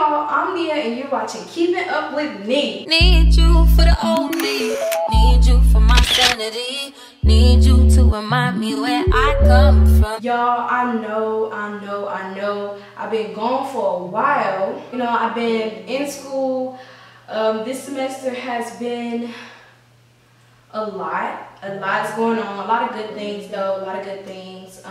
y'all, I'm Nia and you're watching Keeping Up With Ni. Need you for the old me, need you for my sanity, need you to remind me where I come from. Y'all, I know, I've been gone for a while. You know, I've been in school. This semester has been a lot is going on, a lot of good things though, a lot of good things.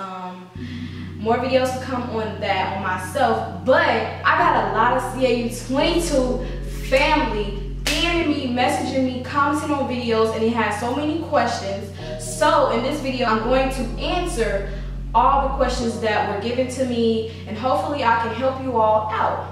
More videos will come on that on myself, but I got a lot of CAU 22 family DMing me, messaging me, commenting on videos, and they had so many questions. So in this video, I'm going to answer all the questions that were given to me, and hopefully I can help you all out.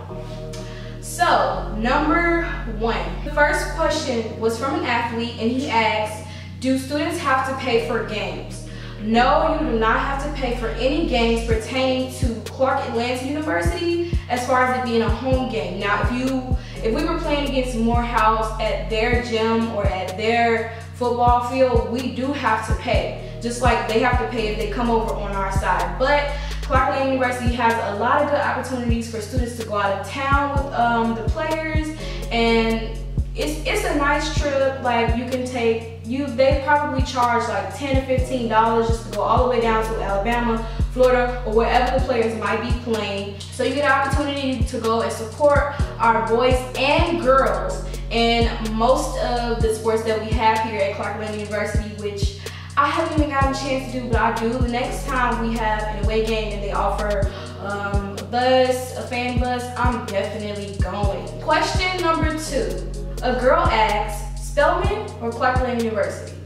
So, number one, the first question was from an athlete, and he asked, do students have to pay for games? No, you do not have to pay for any games pertaining to Clark Atlanta University as far as it being a home game. Now, if we were playing against Morehouse at their gym or at their football field, we do have to pay, just like they have to pay if they come over on our side. But Clark Atlanta University has a lot of good opportunities for students to go out of town with the players, and it's a nice trip. Like, you can take, they probably charge like $10 to $15 just to go all the way down to Alabama, Florida, or wherever the players might be playing. So you get an opportunity to go and support our boys and girls in most of the sports that we have here at Clark Atlanta University, which I haven't even gotten a chance to do, but I do. The next time we have an away game and they offer a bus, a fan bus, I'm definitely going. Question number two. A girl asks, Spelman or Clark Atlanta University?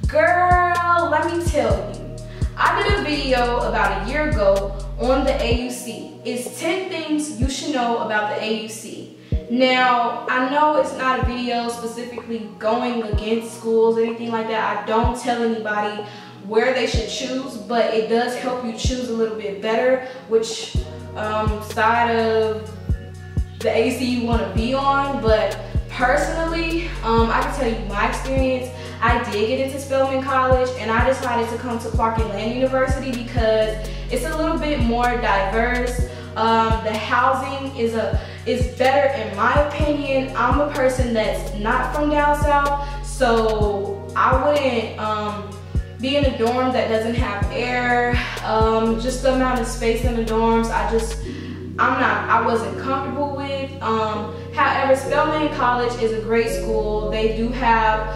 Girl, let me tell you. I did a video about a year ago on the AUC. It's 10 things you should know about the AUC. Now, I know it's not a video specifically going against schools or anything like that. I don't tell anybody where they should choose, but it does help you choose a little bit better which side of the AUC you want to be on. But personally, I can tell you my experience. I did get into Spelman College, and I decided to come to Clark Atlanta University because it's a little bit more diverse. The housing is better in my opinion. I'm a person that's not from down south, so I wouldn't be in a dorm that doesn't have air. Just the amount of space in the dorms, I wasn't comfortable with. However, Spelman College is a great school. They do have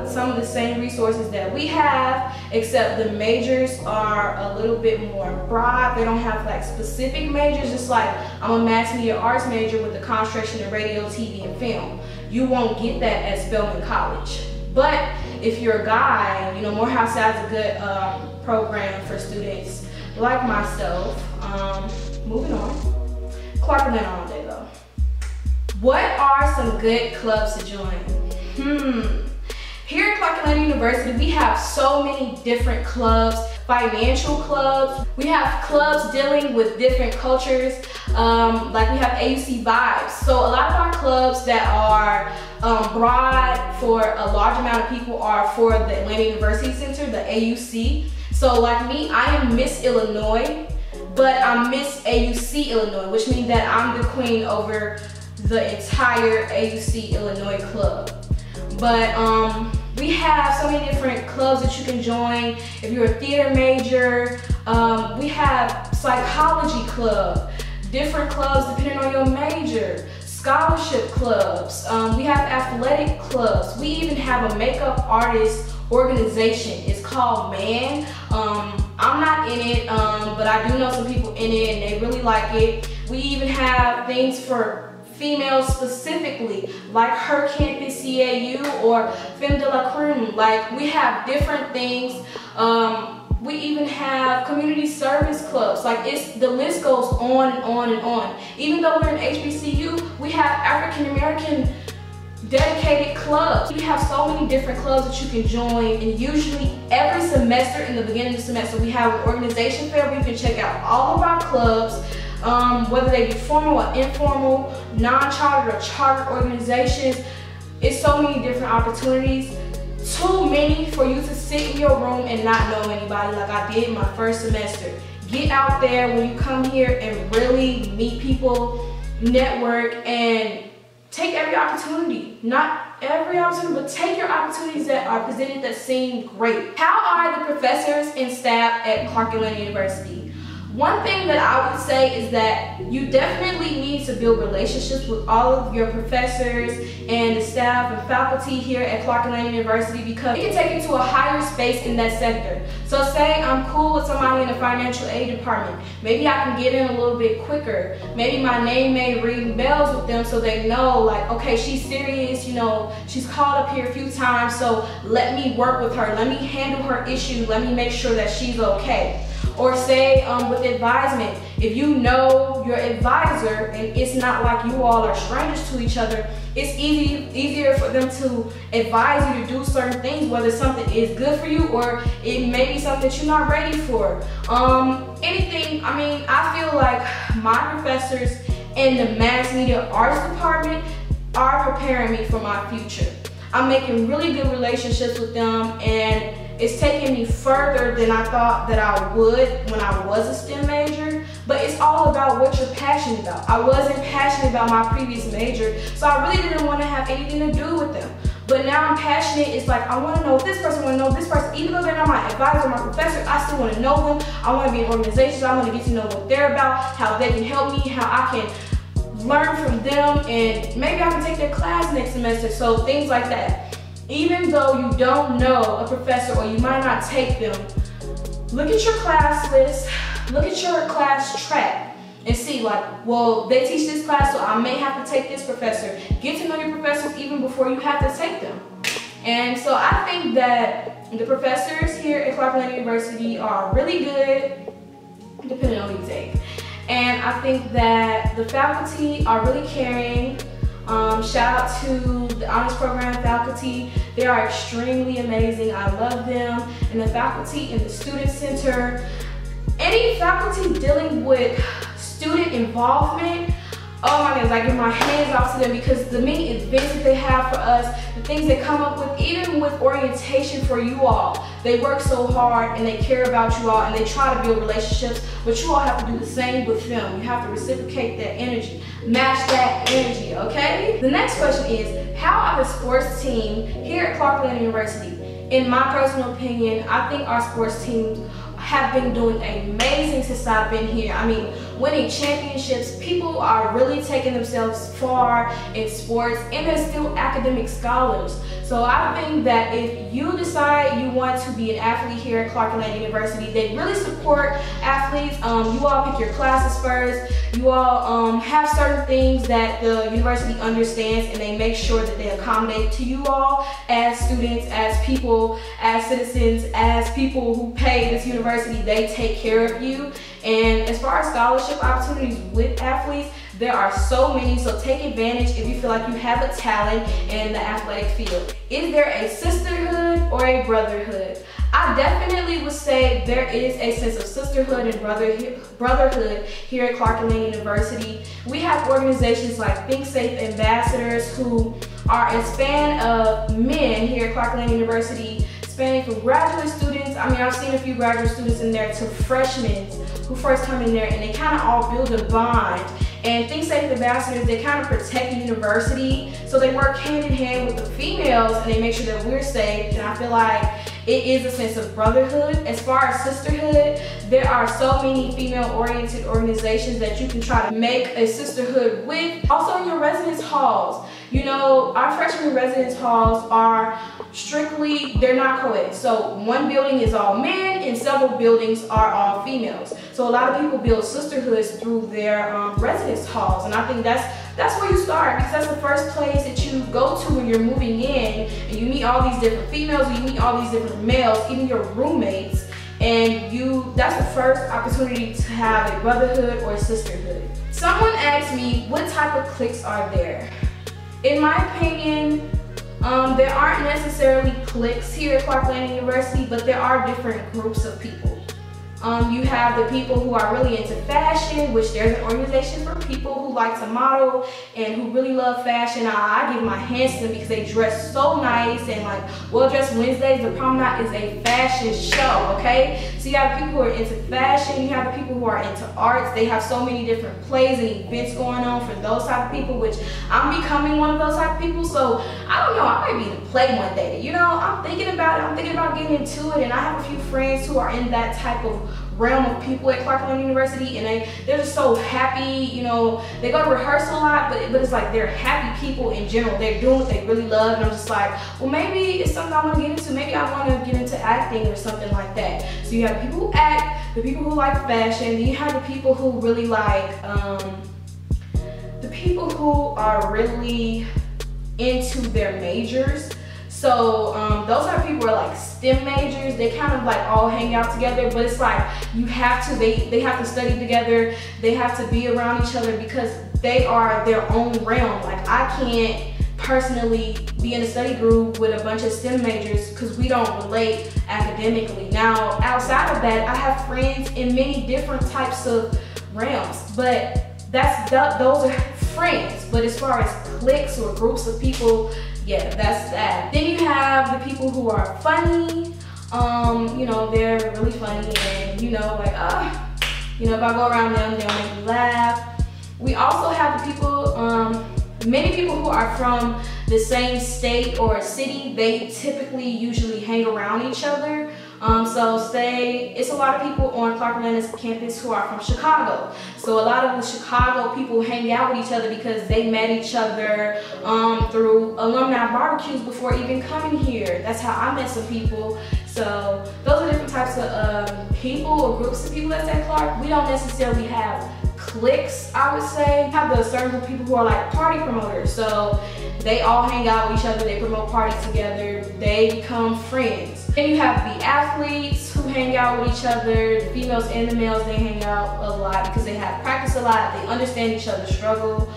some of the same resources that we have, except the majors are a little bit more broad. They don't have like specific majors, just like I'm a mass media arts major with a concentration in radio, TV, and film. You won't get that at Spelman College. But if you're a guy, you know, Morehouse has a good program for students like myself. Moving on. Clark Atlanta all day though. What are some good clubs to join? Here at Clark Atlanta University, we have so many different clubs. Financial clubs. We have clubs dealing with different cultures. Like we have AUC Vibes. So a lot of our clubs that are broad for a large amount of people are for the Atlanta University Center, the AUC. So like me, I am Miss Illinois, but I'm Miss AUC Illinois, which means that I'm the queen over the entire AUC Illinois club. But we have so many different clubs that you can join. If you're a theater major, we have psychology club, different clubs depending on your major, scholarship clubs, we have athletic clubs, we even have a makeup artist organization. It's called MAN. I'm not in it, but I do know some people in it and they really like it. We even have things for females specifically, like Her Campus CAU or Femme de la Crew. Like, we have different things. We even have community service clubs. Like, the list goes on and on and on. Even though we're in HBCU, we have African American dedicated clubs. We have so many different clubs that you can join, and usually every semester, in the beginning of the semester, we have an organization fair where you can check out all of our clubs, whether they be formal or informal, non-chartered or chartered organizations. It's so many different opportunities. Too many for you to sit in your room and not know anybody like I did in my first semester. Get out there when you come here and really meet people. network, and take every opportunity. Not every opportunity, but take your opportunities that are presented that seem great. How are the professors and staff at Clark Atlanta University? One thing that I would say is that you definitely need to build relationships with all of your professors and the staff and faculty here at Clark Atlanta University, because it can take you to a higher space in that sector. So say I'm cool with somebody in the financial aid department. Maybe I can get in a little bit quicker. Maybe my name may ring bells with them so they know, like, okay, she's serious, you know, she's called up here a few times, so let me work with her. Let me handle her issue. Let me make sure that she's okay. Or say with advisement, if you know your advisor and it's not like you all are strangers to each other, it's easier for them to advise you to do certain things, whether something is good for you or it may be something that you're not ready for. Anything, I mean, I feel like my professors in the mass media arts department are preparing me for my future. I'm making really good relationships with them, and it's taken me further than I thought that I would when I was a STEM major. But it's all about what you're passionate about. I wasn't passionate about my previous major, so I really didn't want to have anything to do with them. But now I'm passionate. It's like, I want to know this person, I want to know this person. Even though they're not my advisor or my professor, I still want to know them. I want to be in organizations. I want to get to know what they're about, how they can help me, how I can learn from them, and maybe I can take their class next semester. So things like that. Even though you don't know a professor or you might not take them, look at your class list, look at your class track, and see, like, well, they teach this class, so I may have to take this professor. Get to know your professors even before you have to take them. And so I think that the professors here at Clark Atlanta University are really good, depending on who you take. And I think that the faculty are really caring. Shout out to the honors program faculty. They are extremely amazing. I love them. And the faculty in the student center. Any faculty dealing with student involvement, oh my goodness, I give my hands off to them, because the many events that they have for us, the things they come up with, even with orientation for you all, they work so hard and they care about you all and they try to build relationships, but you all have to do the same with them. You have to reciprocate that energy, match that energy, okay? The next question is, how are the sports team here at Clark Atlanta University? In my personal opinion, I think our sports teams have been doing amazing since I've been here. I mean, winning championships, people are really taking themselves far in sports, and they're still academic scholars. So I think that if you decide you want to be an athlete here at Clark Atlanta University, they really support athletes. You all pick your classes first. You all have certain things that the university understands, and they make sure that they accommodate to you all as students, as people, as citizens, as people who pay this university. They take care of you. And as far as scholarship opportunities with athletes, there are so many, so take advantage if you feel like you have a talent in the athletic field. Is there a sisterhood or a brotherhood? I definitely would say there is a sense of sisterhood and brotherhood here at Clark Atlanta University. We have organizations like Think Safe Ambassadors, who are a span of men here at Clark Atlanta University, spanning from graduate students. I mean, I've seen a few graduate students in there, to freshmen who first come in there, and they kind of all build a bond. And Think Safe Ambassadors, they kind of protect the university, so they work hand in hand with the females, and they make sure that we're safe. And I feel like it is a sense of brotherhood. As far as sisterhood, there are so many female-oriented organizations that you can try to make a sisterhood with. Also in your residence halls, you know, our freshman residence halls are strictly, they're not co-ed. So one building is all men and several buildings are all females. So a lot of people build sisterhoods through their residence halls, and I think that's where you start, because that's the first place that you go to when you're moving in, and you meet all these different females, and you meet all these different males, even your roommates, and that's the first opportunity to have a brotherhood or a sisterhood. Someone asked me, what type of cliques are there? In my opinion, there aren't necessarily cliques here at Clark Atlanta University, but there are different groups of people. You have the people who are really into fashion, which there's an organization for people who like to model and who really love fashion. I give my hands to them because they dress so nice, and like Well Dressed Wednesdays, the prom night is a fashion show, okay? So you have people who are into fashion, you have the people who are into arts. They have so many different plays and events going on for those type of people, which I'm becoming one of those type of people. So I don't know, I might be in a play one day. You know, I'm thinking about it. I'm thinking about getting into it, and I have a few friends who are in that type of realm of people at Clark University, and they're just so happy. You know, they go to rehearsal a lot, but it's like they're happy people in general. They're doing what they really love, and I'm just like, well, maybe it's something I want to get into. Maybe I want to get into acting or something like that. So you have people who act, the people who like fashion, then you have the people who really like, the people who are really into their majors. So those are people who are like STEM majors. They kind of like all hang out together, but it's like you have to, they have to study together. They have to be around each other because they are their own realm. Like I can't personally be in a study group with a bunch of STEM majors because we don't relate academically. Now outside of that, I have friends in many different types of realms, but those are friends. But as far as cliques or groups of people, yeah, that's that. Then you have the people who are funny. You know, they're really funny, and you know, like, you know, if I go around them, they'll make me laugh. We also have the people, many people who are from the same state or city. They typically usually hang around each other. So say it's a lot of people on Clark Atlanta's campus who are from Chicago. So a lot of the Chicago people hang out with each other because they met each other through alumni barbecues before even coming here. That's how I met some people. So those are different types of people or groups of people that's at Clark. We don't necessarily have cliques, I would say. We have the certain group of people who are like party promoters. So they all hang out with each other, they promote parties together, they become friends. Then you have the athletes who hang out with each other, the females and the males, they hang out a lot because they have practiced a lot, they understand each other's struggle,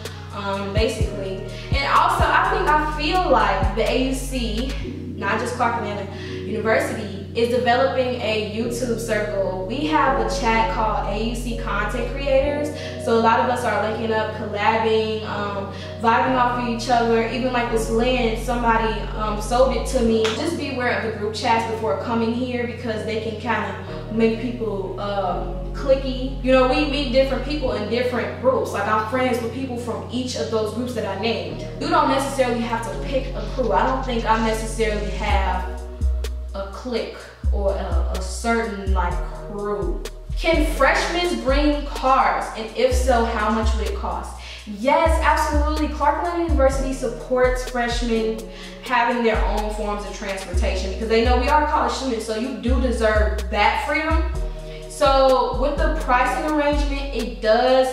basically. And also, I feel like the AUC, not just Clark Atlanta University, is developing a YouTube circle. We have a chat called AUC Content Creators. So a lot of us are linking up, collabing, vibing off of each other. Even like this lens, somebody sold it to me. Just be aware of the group chats before coming here because they can kind of make people clicky. You know, we meet different people in different groups. Like I'm friends with people from each of those groups that I named. You don't necessarily have to pick a crew. I don't think I necessarily have a clique or a certain like crew. Can freshmen bring cars, and if so, how much would it cost? Yes, absolutely. Clark Atlanta University supports freshmen having their own forms of transportation because they know we are college students, so you do deserve that freedom. So with the pricing arrangement, it does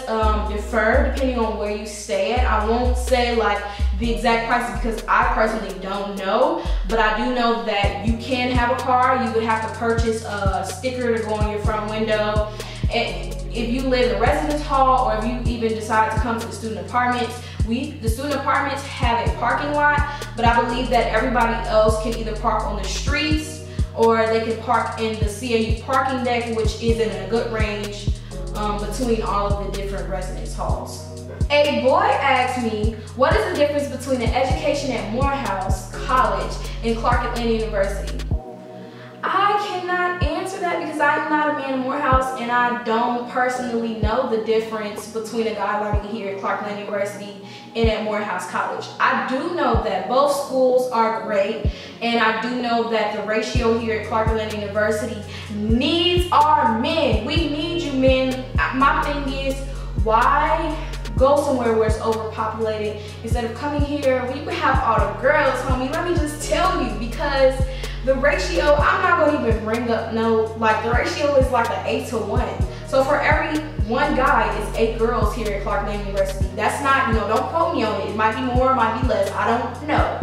differ depending on where you stay at. I won't say like the exact prices because I personally don't know, but I do know that you can have a car. You would have to purchase a sticker to go on your front window. And if you live in a residence hall or if you even decide to come to the student apartments, the student apartments have a parking lot, but I believe that everybody else can either park on the streets or they can park in the CAU parking deck, which is in a good range between all of the different residence halls. A boy asked me, what is the difference between an education at Morehouse College and Clark Atlanta University? I cannot answer that because I'm not a man of Morehouse and I don't personally know the difference between a guy learning here at Clark Atlanta University and at Morehouse College. I do know that both schools are great, and I do know that the ratio here at Clark Atlanta University needs our men. We need you men. My thing is, why go somewhere where it's overpopulated instead of coming here? We would have all the girls, homie. Let me just tell you, because the ratio, I'm not going to even bring up like the ratio is like an 8 to 1. So for every one guy, it's 8 girls here at Clark Atlanta University. That's not, you know, don't quote me on it. It might be more, it might be less, I don't know.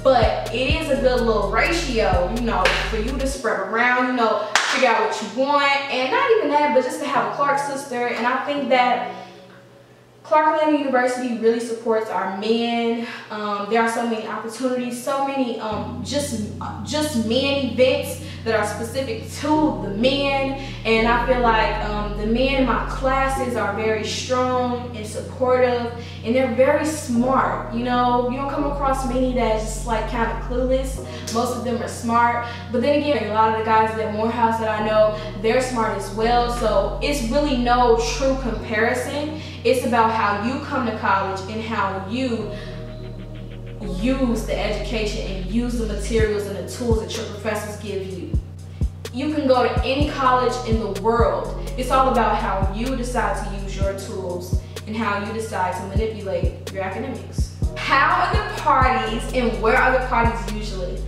But it is a good little ratio, you know, for you to spread around, you know, figure out what you want. And not even that, but just to have a Clark sister. And I think that Clark Atlanta University really supports our men. There are so many opportunities, so many just men events that are specific to the men, and I feel like the men in my classes are very strong and supportive, and they're very smart. You know, you don't come across many that's just like kind of clueless. Most of them are smart, but then again, a lot of the guys at Morehouse that I know, they're smart as well. So it's really no true comparison. It's about how you come to college and how you use the education and use the materials and the tools that your professors give you. You can go to any college in the world. It's all about how you decide to use your tools and how you decide to manipulate your academics. How are the parties and where are the parties usually?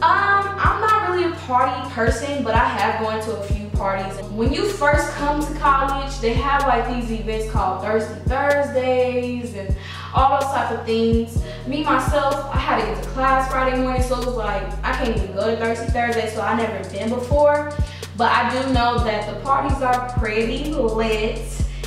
I'm not really a party person, but I have gone to a few parties. When you first come to college, they have like these events called Thirsty Thursdays and all those type of things. Me, myself, I had to get to class Friday morning, so it was like, I can't even go to Thirsty Thursday, so I've never been before. But I do know that the parties are pretty lit.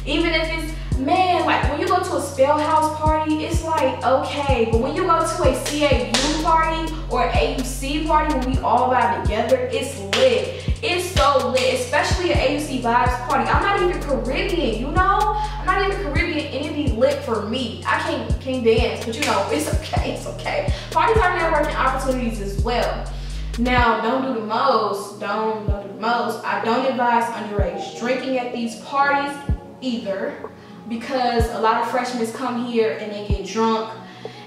Even if it's, man, like when you go to a spell house party, it's like, okay. But when you go to a CAU party or AUC party, when we all vibe together, it's lit. It's so lit, especially an AUC vibes party. I'm not even Caribbean, you know? I'm not even Caribbean, and it be lit for me. I can't dance, but you know, it's okay, it's okay. Parties are networking opportunities as well. Now, don't do the most, don't do the most. I don't advise underage drinking at these parties either, because a lot of freshmen come here and they get drunk,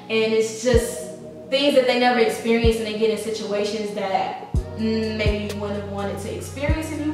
and it's just things that they never experienced, and they get in situations that maybe you wouldn't have wanted to experience if you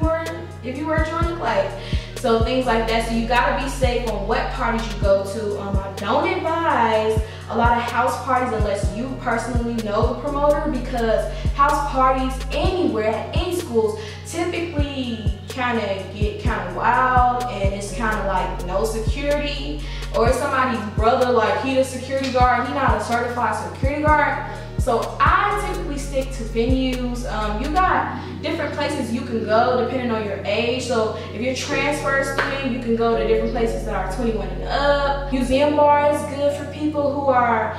were drunk, like, so things like that. So you gotta be safe on what parties you go to. I don't advise a lot of house parties unless you personally know the promoter, because house parties anywhere at any schools typically kind of get kind of wild, and it's kind of like no security, or it's somebody's brother, like he the security guard, he not a certified security guard. So I typically stick to venues. You got different places you can go depending on your age. So if you're a transfer student, you can go to different places that are 21 and up. Museum bar is good for people who are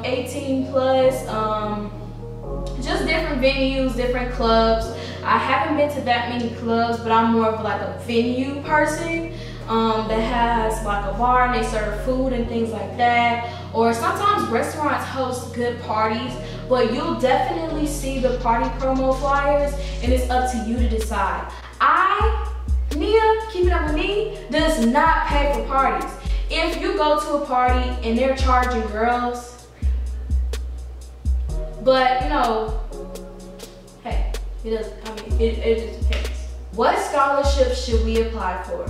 18 plus. Just different venues, different clubs. I haven't been to that many clubs, but I'm more of like a venue person that has like a bar and they serve food and things like that. Or sometimes restaurants host good parties, but you'll definitely see the party promo flyers, and it's up to you to decide. Nia, Keeping Up With Ni, does not pay for parties. If you go to a party and they're charging girls, but you know, hey, it doesn't, I mean, it just depends. What scholarships should we apply for?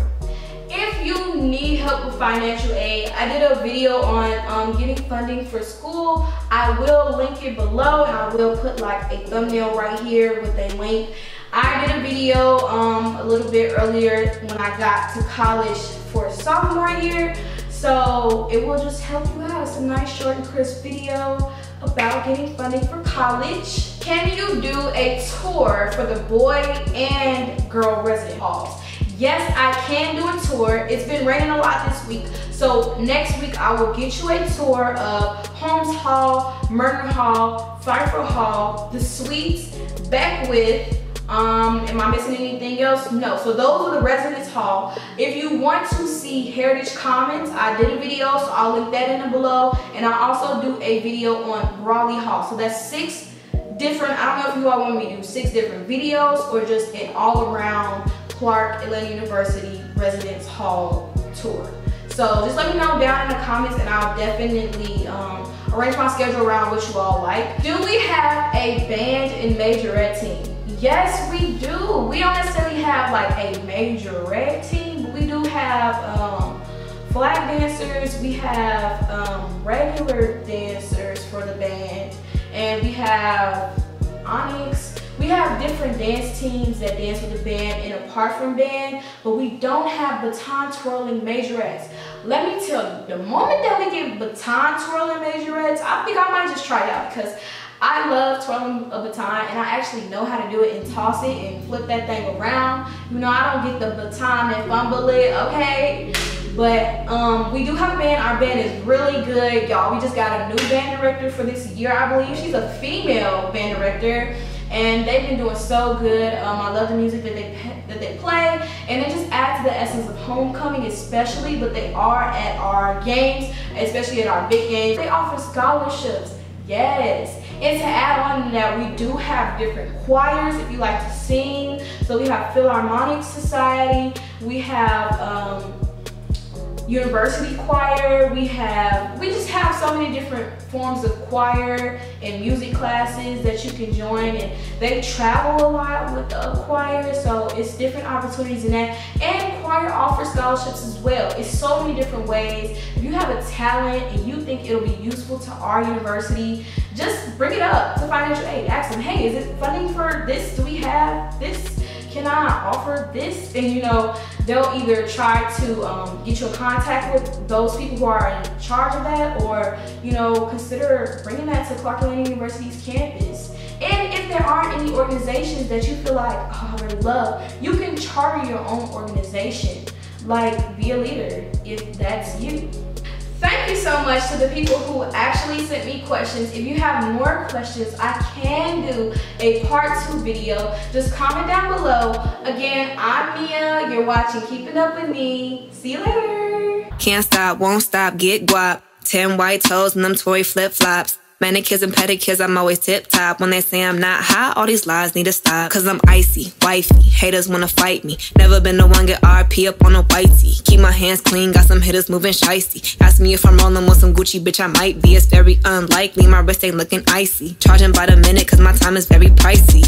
If you need help with financial aid, I did a video on getting funding for school. I will link it below, and I will put like a thumbnail right here with a link. I did a video a little bit earlier when I got to college for sophomore year, so it will just help you out. It's a nice short and crisp video about getting funding for college. Can you do a tour for the boy and girl resident halls? Yes, I can do a tour. It's been raining a lot this week, so next week I will get you a tour of Holmes Hall, Merton Hall, Pfeiffer Hall, the suites, Beckwith. Am I missing anything else? No. So those are the residence hall. If you want to see Heritage Commons, I did a video, so I'll link that in the below. And I also do a video on Raleigh Hall. So that's 6 different, I don't know if you all want me to do 6 different videos or just an all around Clark Atlanta University Residence Hall tour. So just let me know down in the comments, and I'll definitely arrange my schedule around what you all like. Do we have a band and majorette team? Yes, we do. We don't necessarily have like a majorette team, but we do have flag dancers, we have regular dancers for the band, and we have Onyx. We have different dance teams that dance with the band and apart from band, but we don't have baton twirling majorettes. Let me tell you, the moment that we get baton twirling majorettes, I think I might just try it out, because I love twirling a baton, and I actually know how to do it and toss it and flip that thing around. You know, I don't get the baton and fumble it, okay? But we do have a band. Our band is really good, y'all. We just got a new band director for this year, I believe. She's a female band director. and they've been doing so good. I love the music that they play, and they just add to the essence of homecoming especially, but they are at our games, especially at our big games. They offer scholarships, yes. And to add on to that, we do have different choirs if you like to sing. So we have Philharmonic Society, we have University Choir, we just have so many different forms of choir and music classes that you can join, and they travel a lot with the choir, so it's different opportunities in that. And choir offers scholarships as well. It's so many different ways. If you have a talent and you think it'll be useful to our university, just bring it up to financial aid. Ask them, hey, is it funding for this? Do we have this? Can I offer this? And you know, they'll either try to get you in contact with those people who are in charge of that, or you know, consider bringing that to Clark Atlanta University's campus. And if there aren't any organizations that you feel like, oh, I really love, you can charter your own organization. Like, be a leader if that's you. Thank you so much to the people who actually sent me questions. If you have more questions, I can do a part 2 video. Just comment down below. Again, I'm Mia. You're watching Keeping Up With Ni. See you later. Can't stop, won't stop, get guap. 10 white toes and them toy flip-flops. Manicures and pedicures, I'm always tip-top. When they say I'm not hot, all these lies need to stop. Cause I'm icy, wifey, haters wanna fight me. Never been the one get RP up on a whitey. Keep my hands clean, got some hitters moving shicey. Ask me if I'm rolling with some Gucci, bitch, I might be. It's very unlikely, my wrist ain't looking icy. Charging by the minute cause my time is very pricey.